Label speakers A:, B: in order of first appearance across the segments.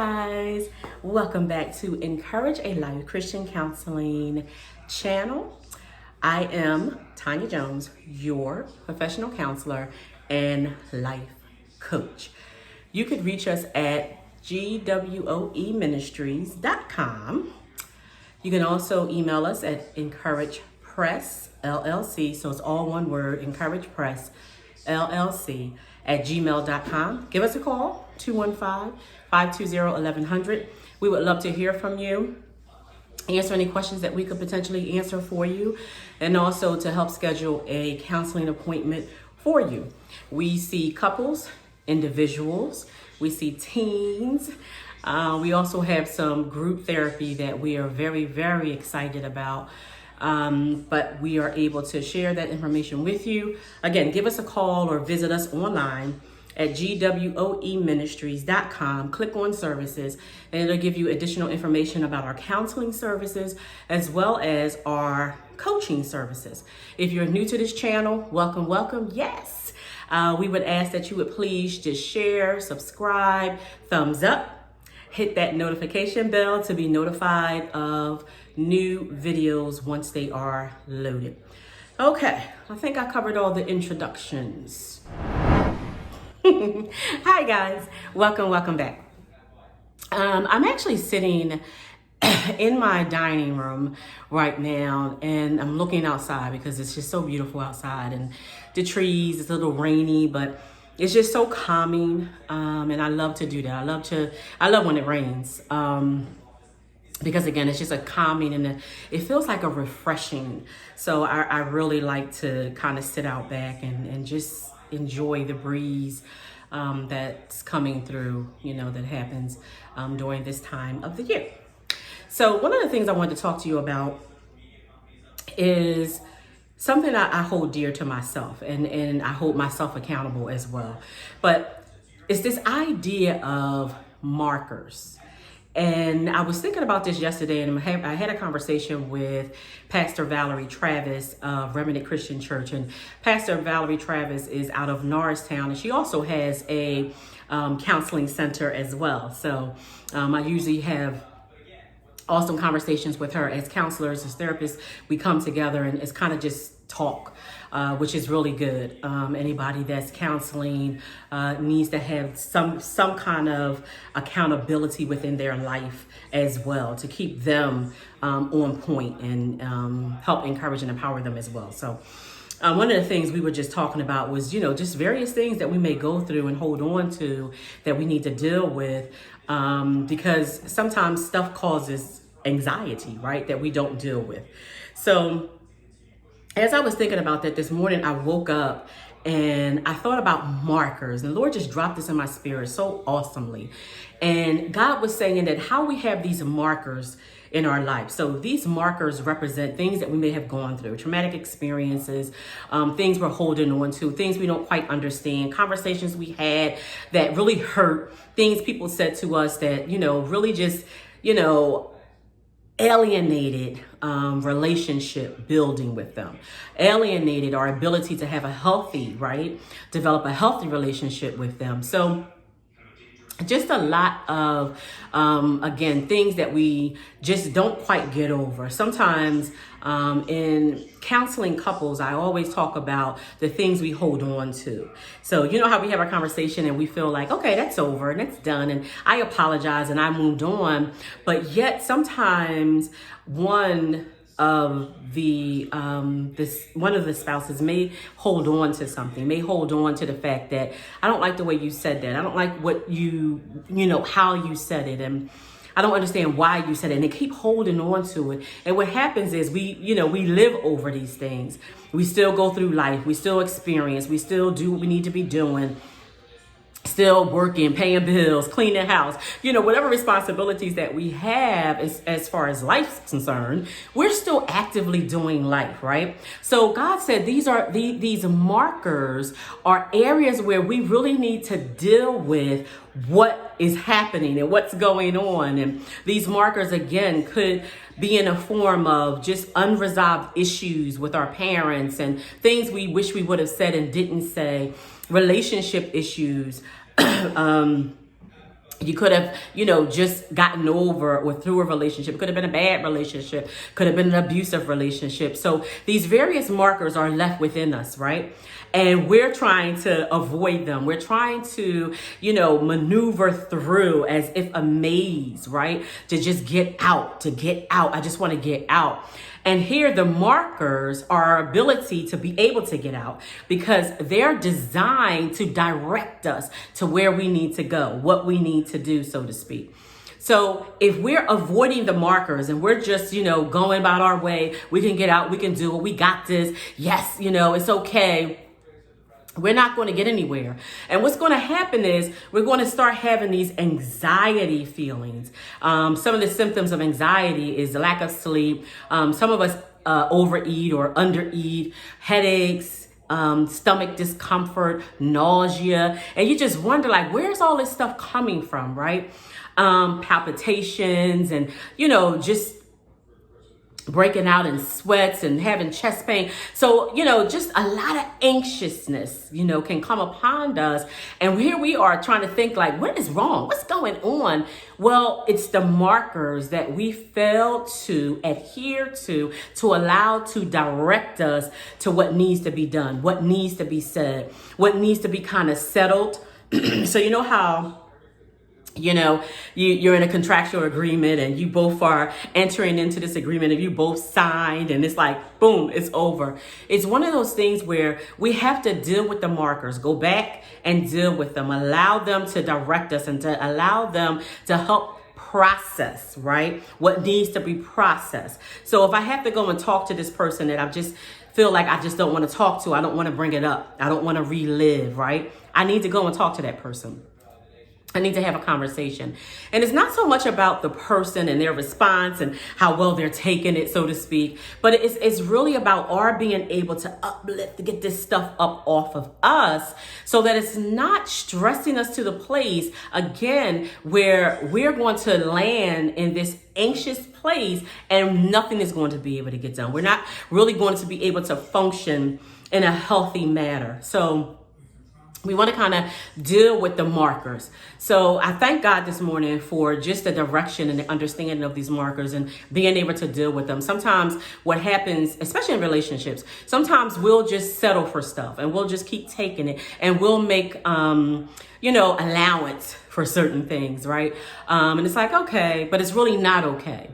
A: guys, welcome back to Encourage a Life Christian Counseling channel. I am Tanya Jones, your professional counselor and life coach. You could reach us at gwoeministries.com. You can also email us at encouragepressllc, so it's all one word, encouragepressllc at gmail.com. Give us a call, 215-520-1100. We would love to hear from you, answer any questions that we could potentially answer for you, and also to help schedule a counseling appointment for you. We see couples, individuals, we see teens. We also have some group therapy that we are very, very excited about. But we are able to share that information with you. Again, give us a call or visit us online at gwoeministries.com. Click on services, and it'll give you additional information about our counseling services as well as our coaching services. If you're new to this channel, welcome, welcome. Yes, we would ask that you would please just share, subscribe, thumbs up, hit that notification bell to be notified of new videos once they are loaded. Okay, I think I covered all the introductions. Hi guys, welcome back. I'm actually sitting in my dining room right now, and I'm looking outside because it's just so beautiful outside, and the trees, it's a little rainy, but it's just so calming, and I love to do that. I love when it rains, because again, it's just a calming, and it feels like a refreshing. So I really like to kind of sit out back and just enjoy the breeze that's coming through, that happens during this time of the year. So one of the things I wanted to talk to you about is something I hold dear to myself, and I hold myself accountable as well. But it's this idea of markers. And I was thinking about this yesterday, and I had a conversation with Pastor Valerie Travis of Remnant Christian Church. And Pastor Valerie Travis is out of Norristown, and she also has a counseling center as well. So I usually have awesome conversations with her as counselors, as therapists. We come together and it's kind of just talk, which is really good. Anybody that's counseling needs to have some kind of accountability within their life as well, to keep them on point and help encourage and empower them as well. So one of the things we were just talking about was, just various things that we may go through and hold on to that we need to deal with, because sometimes stuff causes anxiety, right, that we don't deal with. So as I was thinking about that this morning, I woke up and I thought about markers, and the Lord just dropped this in my spirit so awesomely. And God was saying that how we have these markers in our life. So these markers represent things that we may have gone through, traumatic experiences, things we're holding on to, things we don't quite understand, conversations we had that really hurt, things people said to us that, really just, alienated relationship building with them, alienated our ability to have develop a healthy relationship with them. So just a lot of, again, things that we just don't quite get over. Sometimes in counseling couples, I always talk about the things we hold on to. So you know how we have our conversation and we feel like, okay, that's over and that's done, and I apologize and I moved on. But yet sometimes one of the spouses may hold on to something, may hold on to the fact that I don't like the way you said that. I don't like what how you said it, and I don't understand why you said it. And they keep holding on to it. And what happens is we live over these things. We still go through life. We still experience. We still do what we need to be doing. Still working, paying bills, cleaning the house, whatever responsibilities that we have as far as life's concerned, we're still actively doing life, right? So God said these markers are areas where we really need to deal with what is happening and what's going on. And these markers, again, could be in a form of just unresolved issues with our parents and things we wish we would have said and didn't say, relationship issues, You could have, just gotten over or through a relationship. It could have been a bad relationship, could have been an abusive relationship. So these various markers are left within us, right? And we're trying to avoid them. We're trying to, maneuver through as if a maze, right? To just get out, I just want to get out. And here the markers are our ability to be able to get out, because they're designed to direct us to where we need to go, what we need to do, so to speak. So if we're avoiding the markers and we're just, going about our way, we can get out, we can do it, we got this. Yes, it's okay. We're not going to get anywhere. And what's going to happen is we're going to start having these anxiety feelings. Some of the symptoms of anxiety is the lack of sleep. Some of us overeat or undereat, headaches, stomach discomfort, nausea. And you just wonder, like, where's all this stuff coming from, right? Palpitations and, just breaking out in sweats and having chest pain. So, just a lot of anxiousness, can come upon us. And here we are trying to think, like, what is wrong? What's going on? Well, it's the markers that we fail to adhere to allow to direct us to what needs to be done, what needs to be said, what needs to be kind of settled. So you know how you're in a contractual agreement and you both are entering into this agreement and you both signed and it's like, boom, it's over. It's one of those things where we have to deal with the markers, go back and deal with them, allow them to direct us and to allow them to help process, right? What needs to be processed. So if I have to go and talk to this person that I just feel like I just don't want to talk to, I don't want to bring it up, I don't want to relive, right? I need to go and talk to that person. I need to have a conversation. And it's not so much about the person and their response and how well they're taking it, so to speak, but it's really about our being able to uplift, to get this stuff up off of us so that it's not stressing us to the place, again, where we're going to land in this anxious place and nothing is going to be able to get done. We're not really going to be able to function in a healthy manner. So we want to kind of deal with the markers. So I thank God this morning for just the direction and the understanding of these markers and being able to deal with them. Sometimes what happens, especially in relationships, sometimes we'll just settle for stuff and we'll just keep taking it and we'll make, allowance for certain things, right? And it's like, okay, but it's really not okay.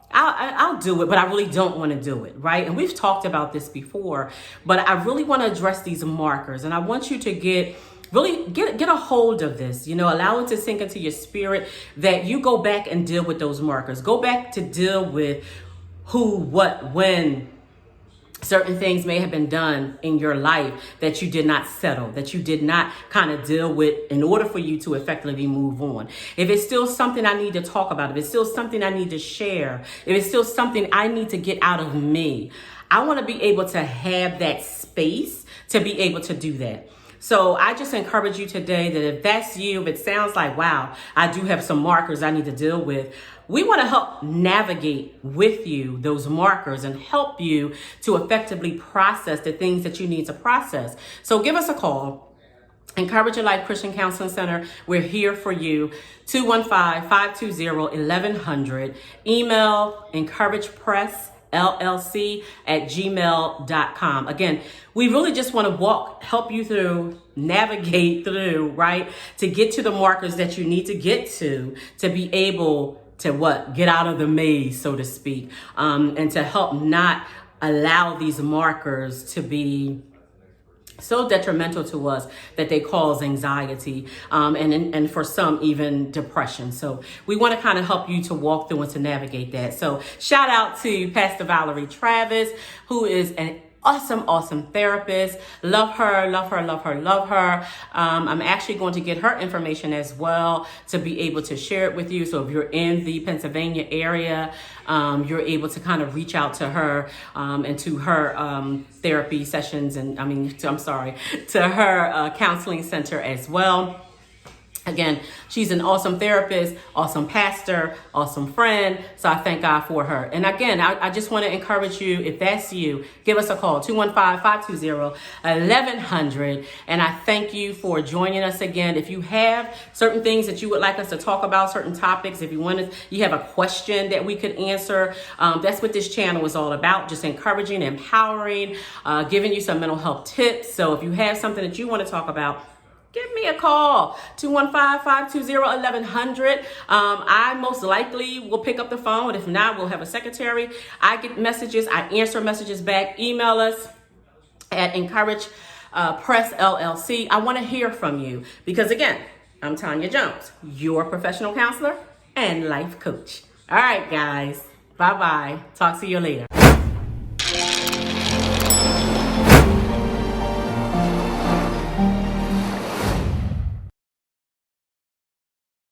A: I'll do it, but I really don't want to do it, right? And we've talked about this before, but I really want to address these markers. And I want you to get a hold of this, allow it to sink into your spirit that you go back and deal with those markers. Go back to deal with who, what, when certain things may have been done in your life that you did not settle, that you did not kind of deal with in order for you to effectively move on. If it's still something I need to talk about, if it's still something I need to share, if it's still something I need to get out of me, I want to be able to have that space to be able to do that. So I just encourage you today that if that's you, if it sounds like, wow, I do have some markers I need to deal with, we want to help navigate with you those markers and help you to effectively process the things that you need to process. So give us a call. Encourage Your Life Christian Counseling Center. We're here for you. 215-520-1100. Email encouragepressllc@gmail.com. Again, we really just want to help you through, navigate through, right? To get to the markers that you need to get to be able to get out of the maze, so to speak, and to help not allow these markers to be so detrimental to us that they cause anxiety, and for some even depression. So we want to kind of help you to walk through and to navigate that. So shout out to Pastor Valerie Travis, who is an awesome therapist. Love her. I'm actually going to get her information as well to be able to share it with you. So if you're in the Pennsylvania area, you're able to kind of reach out to her and to her therapy sessions to her counseling center as well. Again, she's an awesome therapist, awesome pastor, awesome friend. So I thank God for her. And again, I just want to encourage you, if that's you, give us a call, 215-520-1100. And I thank you for joining us again. If you have certain things that you would like us to talk about, certain topics, if you have a question that we could answer, that's what this channel is all about, just encouraging, empowering, giving you some mental health tips. So if you have something that you want to talk about, give me a call, 215-520-1100. I most likely will pick up the phone. If not, we'll have a secretary. I get messages. I answer messages back. Email us at encouragepressllc. I want to hear from you because, again, I'm Tanya Jones, your professional counselor and life coach. All right, guys. Bye-bye. Talk to you later.